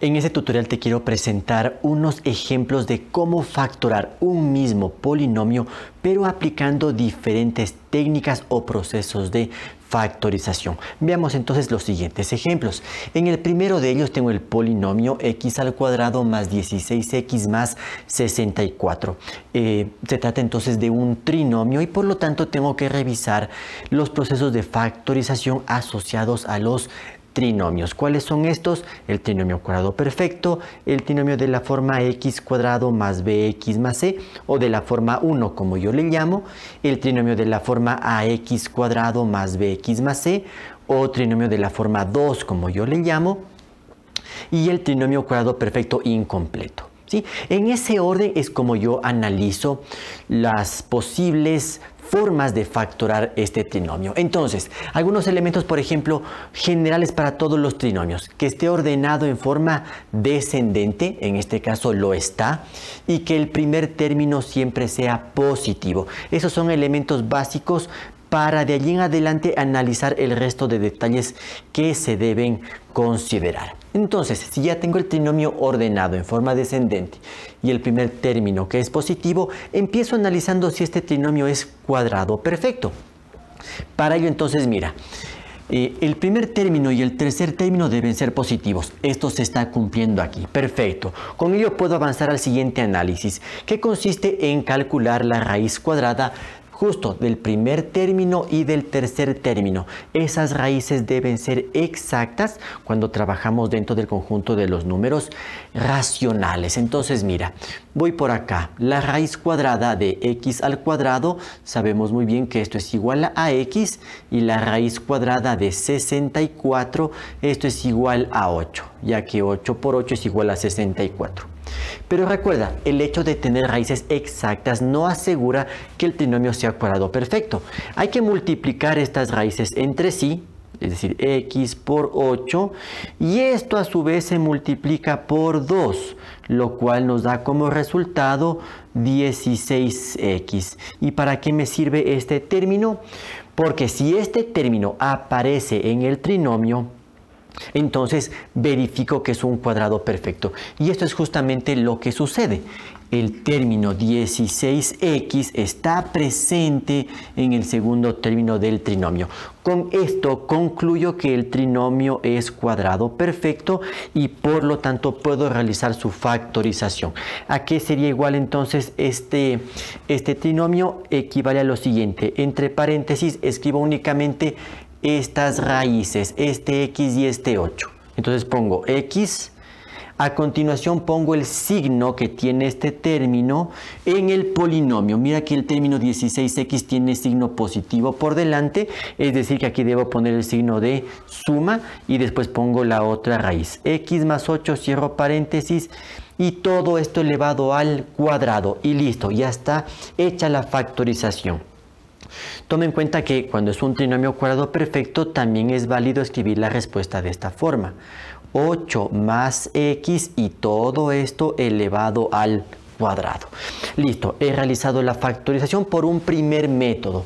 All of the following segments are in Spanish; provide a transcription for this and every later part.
En este tutorial te quiero presentar unos ejemplos de cómo factorar un mismo polinomio, pero aplicando diferentes técnicas o procesos de factorización. Veamos entonces los siguientes ejemplos. En el primero de ellos tengo el polinomio x al cuadrado más 16x más 64. Se trata entonces de un trinomio y por lo tanto tengo que revisar los procesos de factorización asociados a los trinomios. ¿Cuáles son estos? El trinomio cuadrado perfecto, el trinomio de la forma x cuadrado más bx más c, o de la forma 1 como yo le llamo, el trinomio de la forma ax cuadrado más bx más c, o trinomio de la forma 2 como yo le llamo, y el trinomio cuadrado perfecto incompleto. ¿Sí? En ese orden es como yo analizo las posibles formas de factorar este trinomio. Entonces, algunos elementos, por ejemplo, generales para todos los trinomios: que esté ordenado en forma descendente, en este caso lo está, y que el primer término siempre sea positivo. Esos son elementos básicos para de allí en adelante analizar el resto de detalles que se deben considerar. Entonces, si ya tengo el trinomio ordenado en forma descendente y el primer término que es positivo, empiezo analizando si este trinomio es cuadrado perfecto. Para ello, entonces, mira, el primer término y el tercer término deben ser positivos. Esto se está cumpliendo aquí. Perfecto. Con ello puedo avanzar al siguiente análisis, que consiste en calcular la raíz cuadrada justo del primer término y del tercer término. Esas raíces deben ser exactas cuando trabajamos dentro del conjunto de los números racionales. Entonces, mira, voy por acá. La raíz cuadrada de x al cuadrado, sabemos muy bien que esto es igual a x, y la raíz cuadrada de 64, esto es igual a 8, ya que 8 por 8 es igual a 64. Pero recuerda, el hecho de tener raíces exactas no asegura que el trinomio sea cuadrado perfecto. Hay que multiplicar estas raíces entre sí, es decir, x por 8, y esto a su vez se multiplica por 2, lo cual nos da como resultado 16x. ¿Y para qué me sirve este término? Porque si este término aparece en el trinomio, entonces verifico que es un cuadrado perfecto. Y esto es justamente lo que sucede. El término 16x está presente en el segundo término del trinomio. Con esto concluyo que el trinomio es cuadrado perfecto y por lo tanto puedo realizar su factorización. ¿A qué sería igual entonces este trinomio? Equivale a lo siguiente. Entre paréntesis escribo únicamente estas raíces, este x y este 8. Entonces pongo x, a continuación pongo el signo que tiene este término en el polinomio. Mira que el término 16x tiene signo positivo por delante, es decir que aquí debo poner el signo de suma y después pongo la otra raíz. X más 8, cierro paréntesis, y todo esto elevado al cuadrado y listo, ya está hecha la factorización. Toma en cuenta que cuando es un trinomio cuadrado perfecto también es válido escribir la respuesta de esta forma: 8 más x y todo esto elevado al cuadrado. Listo, he realizado la factorización por un primer método,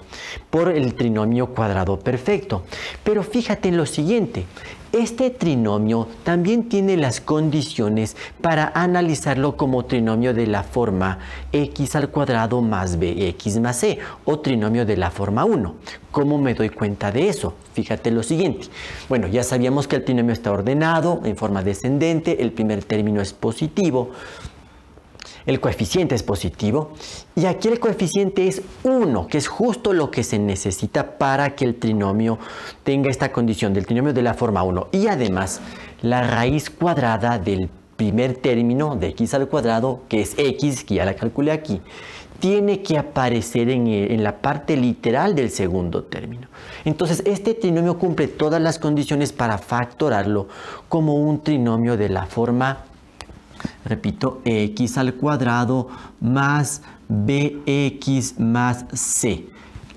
por el trinomio cuadrado perfecto. Pero fíjate en lo siguiente: este trinomio también tiene las condiciones para analizarlo como trinomio de la forma x al cuadrado más bx más c, o trinomio de la forma 1. ¿Cómo me doy cuenta de eso? Fíjate lo siguiente. Bueno, ya sabíamos que el trinomio está ordenado en forma descendente, el primer término es positivo, el coeficiente es positivo, y aquí el coeficiente es 1, que es justo lo que se necesita para que el trinomio tenga esta condición del trinomio de la forma 1. Y además, la raíz cuadrada del primer término de x al cuadrado, que es x, que ya la calculé aquí, tiene que aparecer en la parte literal del segundo término. Entonces, este trinomio cumple todas las condiciones para factorarlo como un trinomio de la forma, repito, x al cuadrado más bx más c,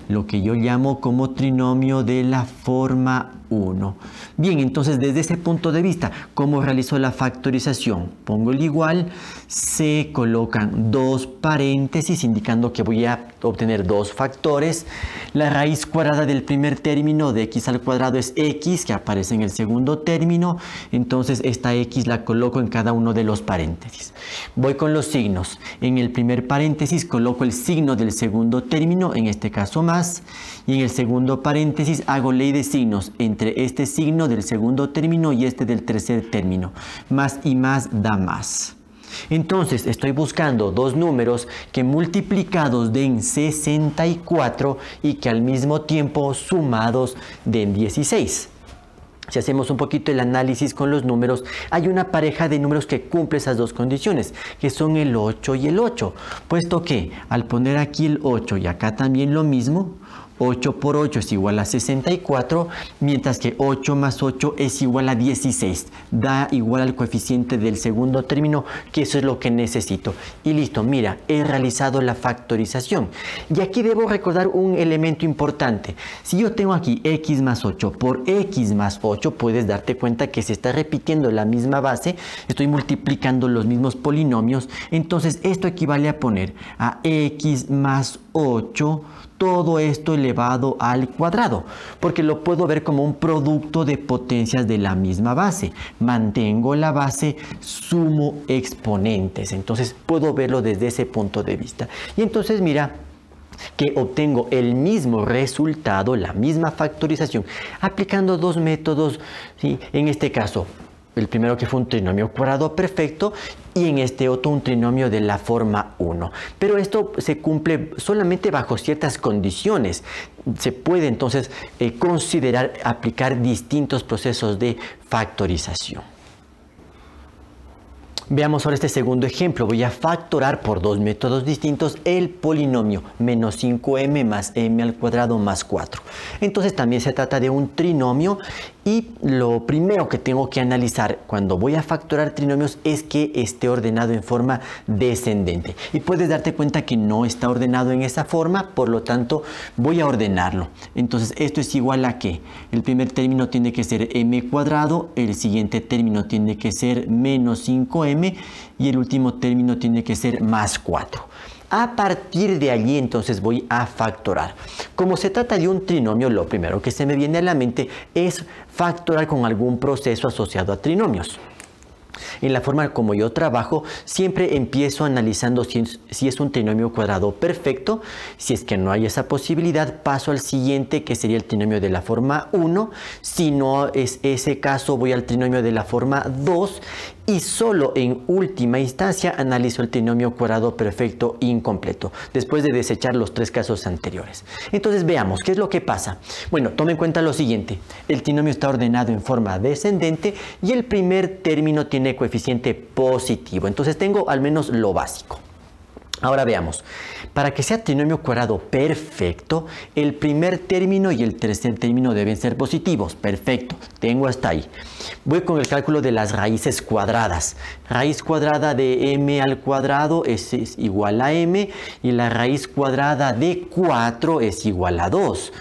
lo que yo llamo como trinomio de la forma 1. Bien, entonces desde ese punto de vista, ¿cómo realizo la factorización? Pongo el igual, se colocan dos paréntesis indicando que voy a obtener dos factores. La raíz cuadrada del primer término de x al cuadrado es x, que aparece en el segundo término. Entonces esta x la coloco en cada uno de los paréntesis. Voy con los signos. En el primer paréntesis coloco el signo del segundo término, en este caso más. Y en el segundo paréntesis hago ley de signos entre este signo del segundo término y este del tercer término. Más y más da más. Entonces estoy buscando dos números que multiplicados den 64 y que al mismo tiempo sumados den 16. Si hacemos un poquito el análisis con los números, hay una pareja de números que cumple esas dos condiciones, que son el 8 y el 8. Puesto que al poner aquí el 8 y acá también lo mismo, 8 por 8 es igual a 64, mientras que 8 más 8 es igual a 16. Da igual al coeficiente del segundo término, que eso es lo que necesito. Y listo, mira, he realizado la factorización. Y aquí debo recordar un elemento importante. Si yo tengo aquí x más 8 por x más 8, puedes darte cuenta que se está repitiendo la misma base. Estoy multiplicando los mismos polinomios. Entonces esto equivale a poner a x más 8 todo esto elevado al cuadrado, porque lo puedo ver como un producto de potencias de la misma base. Mantengo la base, sumo exponentes, entonces puedo verlo desde ese punto de vista. Y entonces mira que obtengo el mismo resultado, la misma factorización, aplicando dos métodos, ¿sí? En este caso, el primero que fue un trinomio cuadrado perfecto y en este otro un trinomio de la forma 1. Pero esto se cumple solamente bajo ciertas condiciones. Se puede entonces considerar aplicar distintos procesos de factorización. Veamos ahora este segundo ejemplo. Voy a factorar por dos métodos distintos el polinomio menos 5m más m al cuadrado más 4. Entonces también se trata de un trinomio y lo primero que tengo que analizar cuando voy a factorar trinomios es que esté ordenado en forma descendente. Y puedes darte cuenta que no está ordenado en esa forma, por lo tanto voy a ordenarlo. Entonces esto es igual a que el primer término tiene que ser m cuadrado, el siguiente término tiene que ser menos 5m y el último término tiene que ser más 4. A partir de allí entonces voy a factorar. Como se trata de un trinomio, lo primero que se me viene a la mente es factorar con algún proceso asociado a trinomios. En la forma como yo trabajo, siempre empiezo analizando si es un trinomio cuadrado perfecto. Si es que no hay esa posibilidad, paso al siguiente, que sería el trinomio de la forma 1. Si no es ese caso, voy al trinomio de la forma 2. Y solo en última instancia analizo el trinomio cuadrado perfecto incompleto, después de desechar los tres casos anteriores. Entonces veamos, ¿qué es lo que pasa? Bueno, tome en cuenta lo siguiente. El trinomio está ordenado en forma descendente y el primer término tiene coeficiente positivo. Entonces tengo al menos lo básico. Ahora veamos, para que sea trinomio cuadrado perfecto, el primer término y el tercer término deben ser positivos. Perfecto, tengo hasta ahí. Voy con el cálculo de las raíces cuadradas. Raíz cuadrada de m al cuadrado es igual a m y la raíz cuadrada de 4 es igual a 2.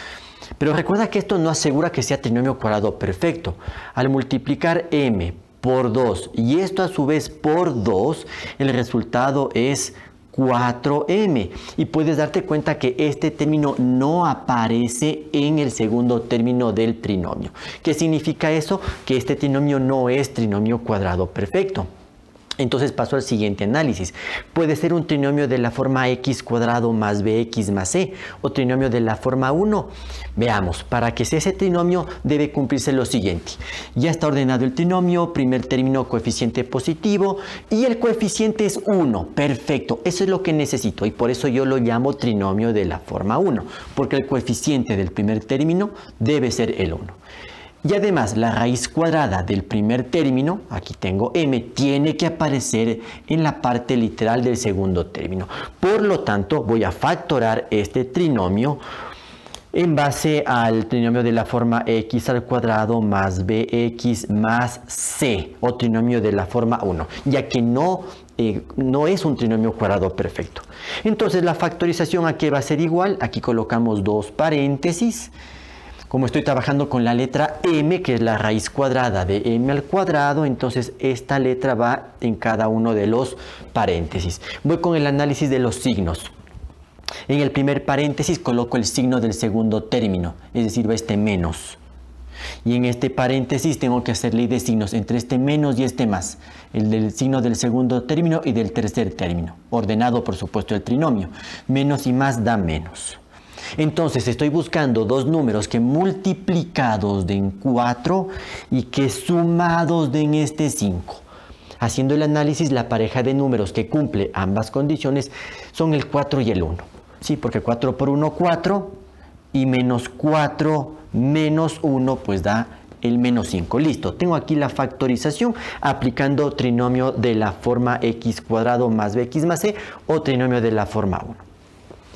Pero recuerda que esto no asegura que sea trinomio cuadrado perfecto. Al multiplicar m por 2 y esto a su vez por 2, el resultado es 4m. Y puedes darte cuenta que este término no aparece en el segundo término del trinomio. ¿Qué significa eso? Que este trinomio no es trinomio cuadrado perfecto. Entonces paso al siguiente análisis. Puede ser un trinomio de la forma x cuadrado más bx más c o trinomio de la forma 1. Veamos, para que sea ese trinomio debe cumplirse lo siguiente. Ya está ordenado el trinomio, primer término coeficiente positivo y el coeficiente es 1. Perfecto, eso es lo que necesito y por eso yo lo llamo trinomio de la forma 1, porque el coeficiente del primer término debe ser el 1. Y además la raíz cuadrada del primer término, aquí tengo m, tiene que aparecer en la parte literal del segundo término. Por lo tanto, voy a factorar este trinomio en base al trinomio de la forma x al cuadrado más bx más c, o trinomio de la forma 1, ya que no es un trinomio cuadrado perfecto. Entonces la factorización aquí va a ser igual, aquí colocamos dos paréntesis. Como estoy trabajando con la letra m, que es la raíz cuadrada de m al cuadrado, entonces esta letra va en cada uno de los paréntesis. Voy con el análisis de los signos. En el primer paréntesis coloco el signo del segundo término, es decir, va este menos. Y en este paréntesis tengo que hacer ley de signos entre este menos y este más. El del signo del segundo término y del tercer término. Ordenado, por supuesto, el trinomio. Menos y más da menos. Entonces estoy buscando dos números que multiplicados den 4 y que sumados den este 5. Haciendo el análisis, la pareja de números que cumple ambas condiciones son el 4 y el 1. Sí, porque 4 por 1, 4 y menos 4 menos 1 pues da el menos 5. Listo, tengo aquí la factorización aplicando trinomio de la forma x cuadrado más bx más c o trinomio de la forma 1.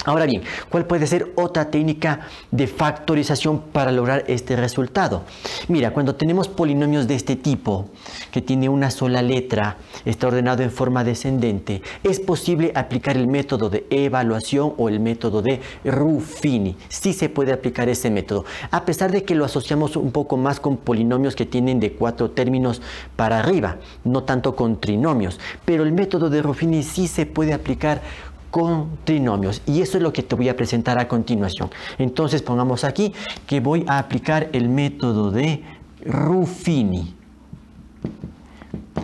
Ahora bien, ¿cuál puede ser otra técnica de factorización para lograr este resultado? Mira, cuando tenemos polinomios de este tipo, que tiene una sola letra, está ordenado en forma descendente, es posible aplicar el método de evaluación o el método de Ruffini. Sí se puede aplicar ese método, a pesar de que lo asociamos un poco más con polinomios que tienen de 4 términos para arriba, no tanto con trinomios. Pero el método de Ruffini sí se puede aplicar con trinomios y eso es lo que te voy a presentar a continuación. Entonces pongamos aquí que voy a aplicar el método de Ruffini.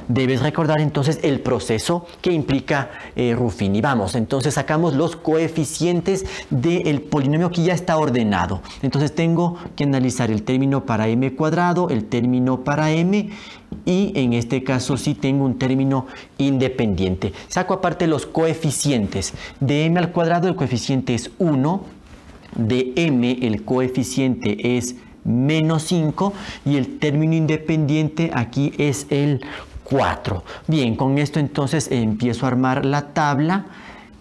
Debes recordar entonces el proceso que implica Ruffini. Vamos, entonces sacamos los coeficientes del polinomio que ya está ordenado. Entonces tengo que analizar el término para m cuadrado, el término para m y en este caso sí tengo un término independiente. Saco aparte los coeficientes. De m al cuadrado el coeficiente es 1, de m el coeficiente es menos 5 y el término independiente aquí es el 4. Bien, con esto entonces empiezo a armar la tabla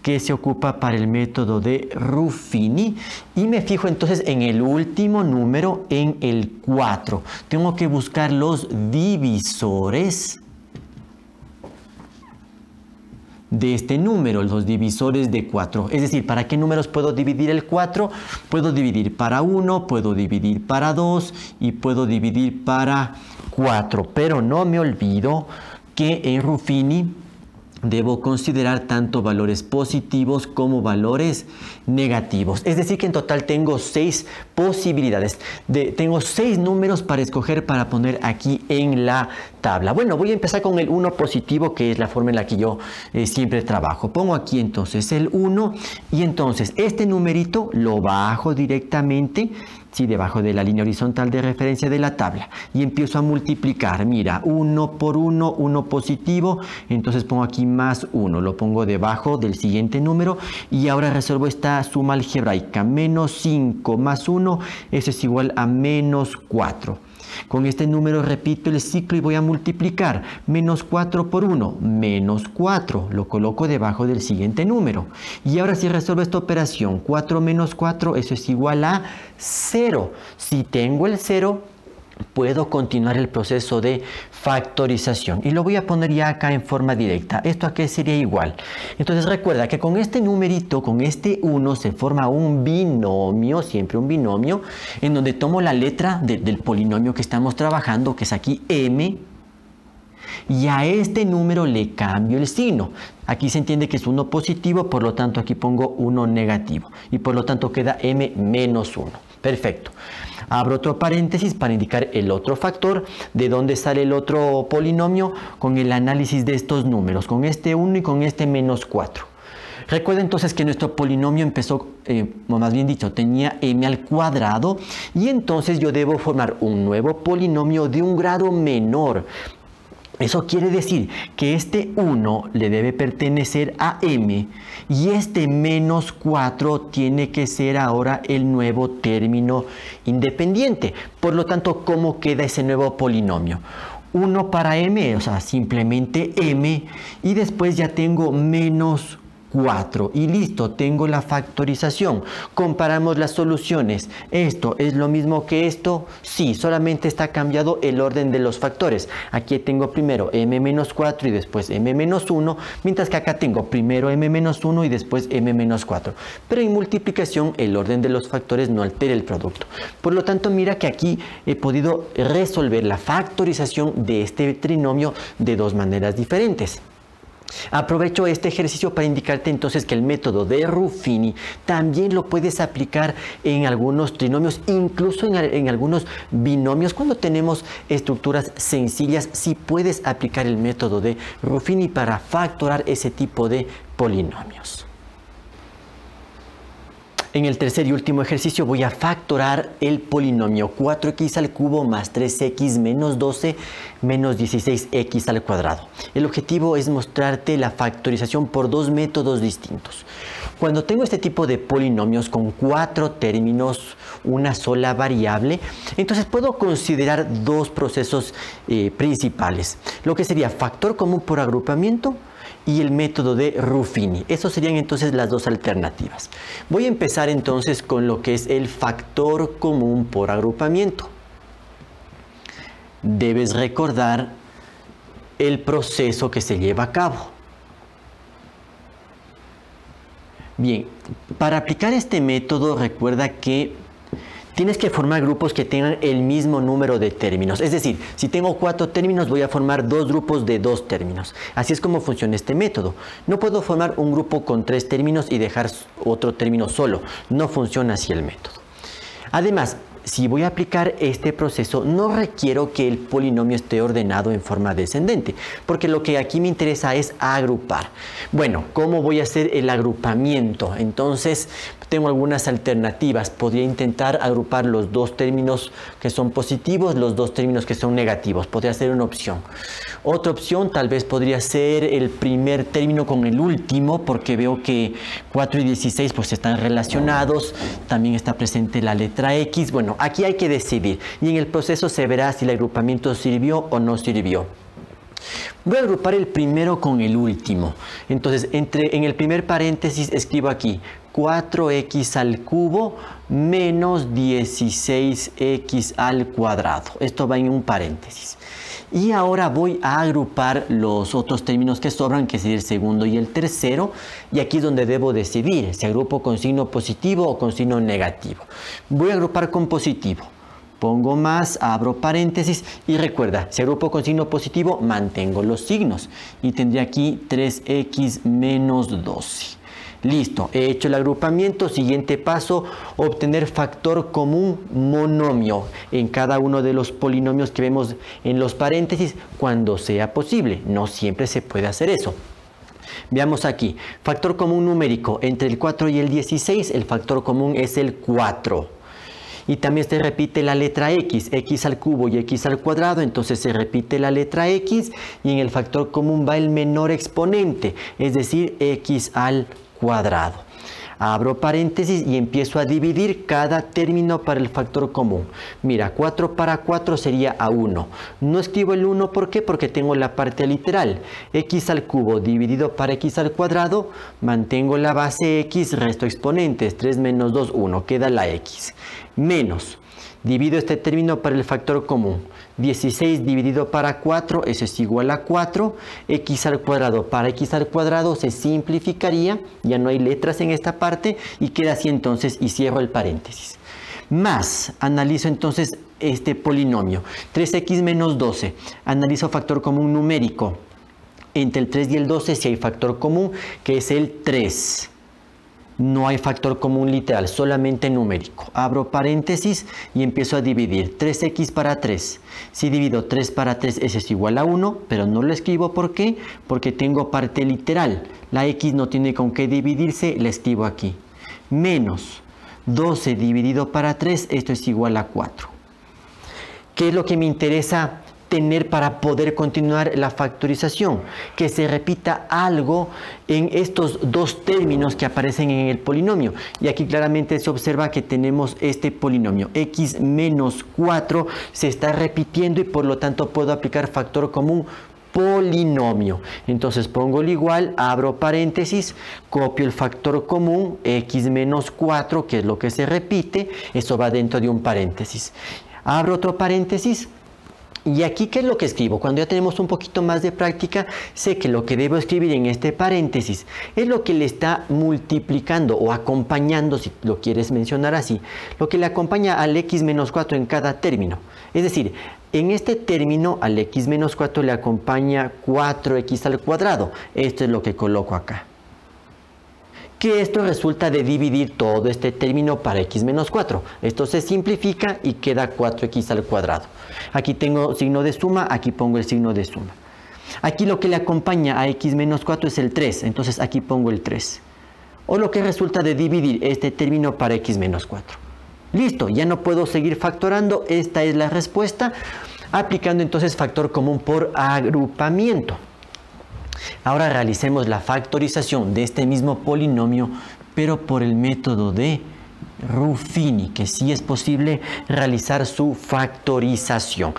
que se ocupa para el método de Ruffini y me fijo entonces en el último número, en el 4. Tengo que buscar los divisores de este número, los divisores de 4. Es decir, ¿para qué números puedo dividir el 4? Puedo dividir para 1, puedo dividir para 2 y puedo dividir para 4. Pero no me olvido que en Ruffini debo considerar tanto valores positivos como valores negativos. Es decir, que en total tengo 6 posibilidades. Tengo 6 números para escoger para poner aquí en la tabla. Bueno, voy a empezar con el 1 positivo, que es la forma en la que yo siempre trabajo. Pongo aquí entonces el 1 y entonces este numerito lo bajo directamente, sí, debajo de la línea horizontal de referencia de la tabla y empiezo a multiplicar. Mira, 1 por 1, 1 positivo, entonces pongo aquí más 1, lo pongo debajo del siguiente número y ahora resuelvo esta suma algebraica. Menos 5 más 1, eso es igual a menos 4. Con este número repito el ciclo y voy a multiplicar. Menos 4 por 1, menos 4. Lo coloco debajo del siguiente número. Y ahora si resuelvo esta operación, 4 menos 4, eso es igual a 0. Si tengo el 0, puedo continuar el proceso de factorización. Y lo voy a poner ya acá en forma directa. ¿Esto a qué sería igual? Entonces recuerda que con este numerito, con este 1, se forma un binomio, siempre un binomio, en donde tomo la letra del polinomio que estamos trabajando, que es aquí m, y a este número le cambio el signo. Aquí se entiende que es 1 positivo, por lo tanto aquí pongo 1 negativo. Y por lo tanto queda m menos 1. Perfecto. Abro otro paréntesis para indicar el otro factor, de dónde sale el otro polinomio, con el análisis de estos números, con este 1 y con este menos 4. Recuerda entonces que nuestro polinomio empezó, o más bien dicho, tenía m al cuadrado, y entonces yo debo formar un nuevo polinomio de un grado menor. Eso quiere decir que este 1 le debe pertenecer a m y este menos 4 tiene que ser ahora el nuevo término independiente. Por lo tanto, ¿cómo queda ese nuevo polinomio? 1 para m, o sea, simplemente m, y después ya tengo menos 4 y listo, tengo la factorización. Comparamos las soluciones. ¿Esto es lo mismo que esto? Sí, solamente está cambiado el orden de los factores. Aquí tengo primero m-4 y después m-1, mientras que acá tengo primero m-1 y después m-4. Pero en multiplicación el orden de los factores no altera el producto. Por lo tanto, mira que aquí he podido resolver la factorización de este trinomio de dos maneras diferentes. Aprovecho este ejercicio para indicarte entonces que el método de Ruffini también lo puedes aplicar en algunos trinomios, incluso en algunos binomios. Cuando tenemos estructuras sencillas, sí puedes aplicar el método de Ruffini para factorar ese tipo de polinomios. En el tercer y último ejercicio voy a factorar el polinomio 4x al cubo más 3x menos 12 menos 16x al cuadrado. El objetivo es mostrarte la factorización por dos métodos distintos. Cuando tengo este tipo de polinomios con 4 términos, una sola variable, entonces puedo considerar dos procesos principales. Lo que sería factor común por agrupamiento y el método de Ruffini. Esas serían entonces las dos alternativas. Voy a empezar entonces con lo que es el factor común por agrupamiento. Debes recordar el proceso que se lleva a cabo. Bien, para aplicar este método recuerda que tienes que formar grupos que tengan el mismo número de términos. Es decir, si tengo 4 términos, voy a formar dos grupos de 2 términos. Así es como funciona este método. No puedo formar un grupo con 3 términos y dejar otro término solo. No funciona así el método. Además, si voy a aplicar este proceso, no requiero que el polinomio esté ordenado en forma descendente, porque lo que aquí me interesa es agrupar. Bueno, ¿cómo voy a hacer el agrupamiento? Entonces, tengo algunas alternativas. Podría intentar agrupar los dos términos que son positivos, los dos términos que son negativos. Podría ser una opción. Otra opción tal vez podría ser el primer término con el último, porque veo que 4 y 16 pues están relacionados. También está presente la letra X. Bueno, aquí hay que decidir y en el proceso se verá si el agrupamiento sirvió o no sirvió. Voy a agrupar el primero con el último. Entonces, en el primer paréntesis escribo aquí 4x al cubo menos 16x al cuadrado. Esto va en un paréntesis. Y ahora voy a agrupar los otros términos que sobran, que sería el segundo y el tercero. Y aquí es donde debo decidir si agrupo con signo positivo o con signo negativo. Voy a agrupar con positivo. Pongo más, abro paréntesis y recuerda, si agrupo con signo positivo, mantengo los signos. Y tendría aquí 3x menos 12. Listo, he hecho el agrupamiento. Siguiente paso, obtener factor común monomio en cada uno de los polinomios que vemos en los paréntesis cuando sea posible. No siempre se puede hacer eso. Veamos aquí, factor común numérico entre el 4 y el 16, el factor común es el 4. Y también se repite la letra X, X al cubo y X al cuadrado, entonces se repite la letra X y en el factor común va el menor exponente, es decir, X al cuadrado. Abro paréntesis y empiezo a dividir cada término para el factor común. Mira, 4 para 4 sería a 1. No escribo el 1, ¿por qué? Porque tengo la parte literal. X al cubo dividido para X al cuadrado, mantengo la base X, resto exponentes. 3 menos 2, 1. Queda la X. Menos. Divido este término para el factor común. 16 dividido para 4, eso es igual a 4. X al cuadrado para X al cuadrado se simplificaría. Ya no hay letras en esta parte y queda así entonces y cierro el paréntesis. Más, analizo entonces este polinomio. 3x menos 12. Analizo factor común numérico. Entre el 3 y el 12 si hay factor común, que es el 3. No hay factor común literal, solamente numérico. Abro paréntesis y empiezo a dividir. 3x para 3. Si divido 3 para 3, ese es igual a 1, pero no lo escribo. ¿Por qué? Porque tengo parte literal. La x no tiene con qué dividirse, la escribo aquí. Menos 12 dividido para 3, esto es igual a 4. ¿Qué es lo que me interesa tener para poder continuar la factorización? Que se repita algo en estos dos términos que aparecen en el polinomio. Y aquí claramente se observa que tenemos este polinomio. X menos 4 se está repitiendo y por lo tanto puedo aplicar factor común polinomio. Entonces pongo el igual, abro paréntesis, copio el factor común, x menos 4, que es lo que se repite, eso va dentro de un paréntesis. Abro otro paréntesis. Y aquí, ¿qué es lo que escribo? Cuando ya tenemos un poquito más de práctica, sé que lo que debo escribir en este paréntesis es lo que le está multiplicando o acompañando, si lo quieres mencionar así, lo que le acompaña al x menos 4 en cada término. Es decir, en este término al x menos 4 le acompaña 4x al cuadrado. Esto es lo que coloco acá. Que esto resulta de dividir todo este término para x menos 4. Esto se simplifica y queda 4x al cuadrado. Aquí tengo signo de suma, aquí pongo el signo de suma. Aquí lo que le acompaña a x menos 4 es el 3, entonces aquí pongo el 3. O lo que resulta de dividir este término para x menos 4. Listo, ya no puedo seguir factorando, esta es la respuesta, aplicando entonces factor común por agrupamiento. Ahora realicemos la factorización de este mismo polinomio, pero por el método de Ruffini, que sí es posible realizar su factorización.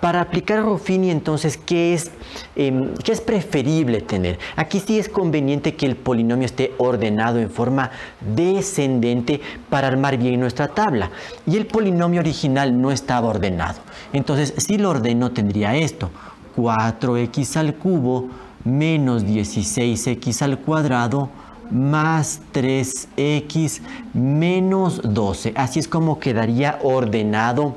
Para aplicar Ruffini, entonces, ¿qué es preferible tener? Aquí sí es conveniente que el polinomio esté ordenado en forma descendente para armar bien nuestra tabla. Y el polinomio original no estaba ordenado. Entonces, si lo ordeno, tendría esto: 4x al cubo menos 16x al cuadrado más 3x menos 12. Así es como quedaría ordenado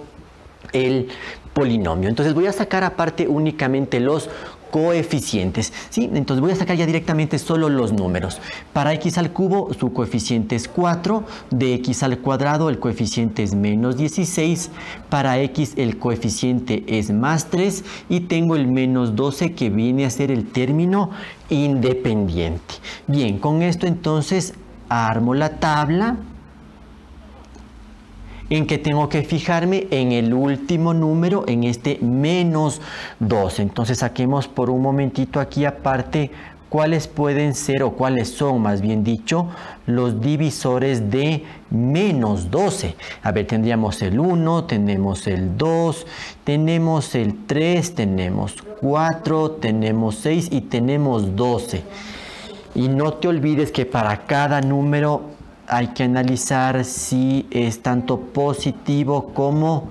el polinomio. Entonces voy a sacar aparte únicamente los coeficientes, ¿sí? Entonces voy a sacar ya directamente solo los números. Para x al cubo su coeficiente es 4, de x al cuadrado el coeficiente es menos 16, para x el coeficiente es más 3 y tengo el menos 12 que viene a ser el término independiente. Bien, con esto entonces armo la tabla en que tengo que fijarme en el último número, en este menos 12. Entonces saquemos por un momentito aquí aparte cuáles pueden ser, o cuáles son más bien dicho, los divisores de menos 12. A ver, tendríamos el 1, tenemos el 2, tenemos el 3, tenemos 4, tenemos 6 y tenemos 12. Y no te olvides que para cada número hay que analizar si es tanto positivo como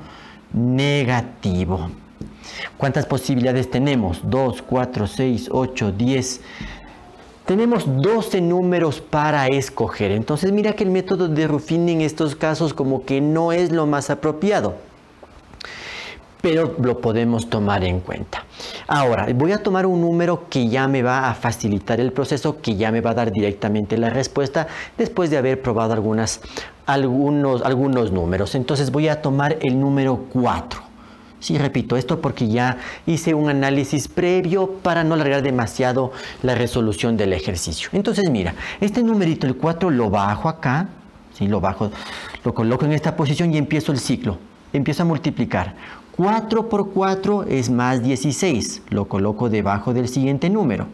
negativo. ¿Cuántas posibilidades tenemos? 2, 4, 6, 8, 10. Tenemos 12 números para escoger. Entonces mira que el método de Ruffini en estos casos como que no es lo más apropiado, pero lo podemos tomar en cuenta. Ahora, voy a tomar un número que ya me va a facilitar el proceso, que ya me va a dar directamente la respuesta después de haber probado algunos números. Entonces voy a tomar el número 4. Sí, repito esto porque ya hice un análisis previo para no alargar demasiado la resolución del ejercicio. Entonces mira, este numerito, el 4, lo bajo acá, ¿sí? Lo coloco en esta posición y empiezo el ciclo. Empiezo a multiplicar. 4 por 4 es más 16. Lo coloco debajo del siguiente número.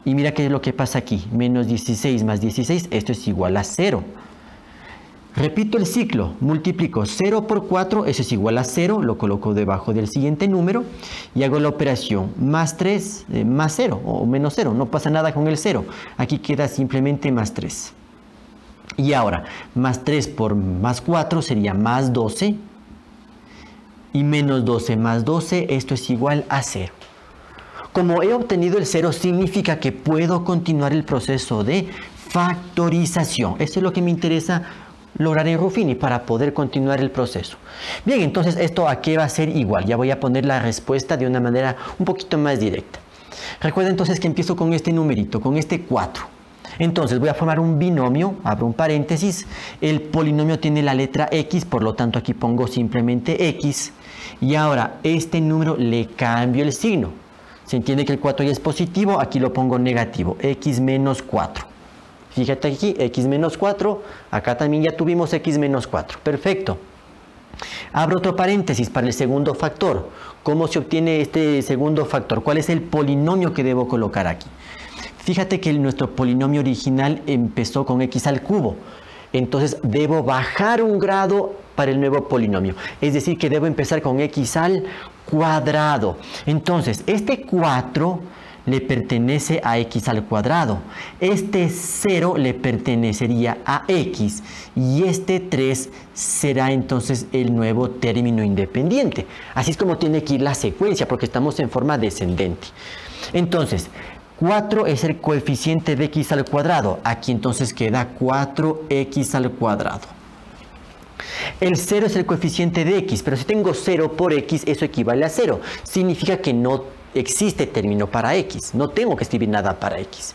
Y mira qué es lo que pasa aquí. Menos 16 más 16, esto es igual a 0. Repito el ciclo, multiplico 0 por 4, eso es igual a 0, lo coloco debajo del siguiente número y hago la operación más 3, más 0 o menos 0, no pasa nada con el 0, aquí queda simplemente más 3. Y ahora, más 3 por más 4 sería más 12 y menos 12 más 12, esto es igual a 0. Como he obtenido el 0, significa que puedo continuar el proceso de factorización. Esto es lo que me interesa lograr en Ruffini para poder continuar el proceso. Bien, entonces esto a qué va a ser igual. Ya voy a poner la respuesta de una manera un poquito más directa. Recuerda entonces que empiezo con este numerito, con este 4. Entonces voy a formar un binomio, abro un paréntesis. El polinomio tiene la letra x, por lo tanto aquí pongo simplemente x. Y ahora este número le cambio el signo. Se entiende que el 4 ya es positivo, aquí lo pongo negativo, x menos 4. Fíjate aquí, x menos 4, acá también ya tuvimos x menos 4. Perfecto. Abro otro paréntesis para el segundo factor. ¿Cómo se obtiene este segundo factor? ¿Cuál es el polinomio que debo colocar aquí? Fíjate que nuestro polinomio original empezó con x al cubo. Entonces debo bajar un grado para el nuevo polinomio. Es decir, que debo empezar con x al cuadrado. Entonces, este 4 le pertenece a x al cuadrado. Este 0 le pertenecería a x. Y este 3 será entonces el nuevo término independiente. Así es como tiene que ir la secuencia, porque estamos en forma descendente. Entonces, 4 es el coeficiente de x al cuadrado. Aquí entonces queda 4x al cuadrado. El 0 es el coeficiente de x, pero si tengo 0 por x, eso equivale a 0. Significa que no existe término para x, no tengo que escribir nada para x.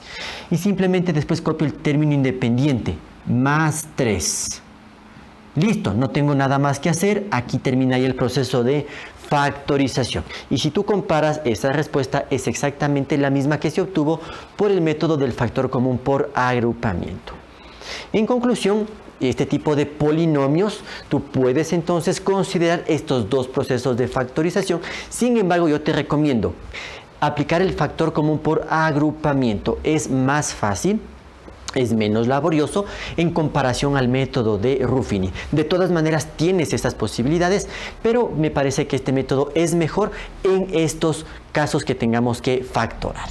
Y simplemente después copio el término independiente, más 3. Listo, no tengo nada más que hacer, aquí termina ya el proceso de factorización. Y si tú comparas, esa respuesta es exactamente la misma que se obtuvo por el método del factor común por agrupamiento. En conclusión, este tipo de polinomios, tú puedes entonces considerar estos dos procesos de factorización. Sin embargo, yo te recomiendo aplicar el factor común por agrupamiento. Es más fácil, es menos laborioso en comparación al método de Ruffini. De todas maneras, tienes esas posibilidades, pero me parece que este método es mejor en estos casos que tengamos que factorar.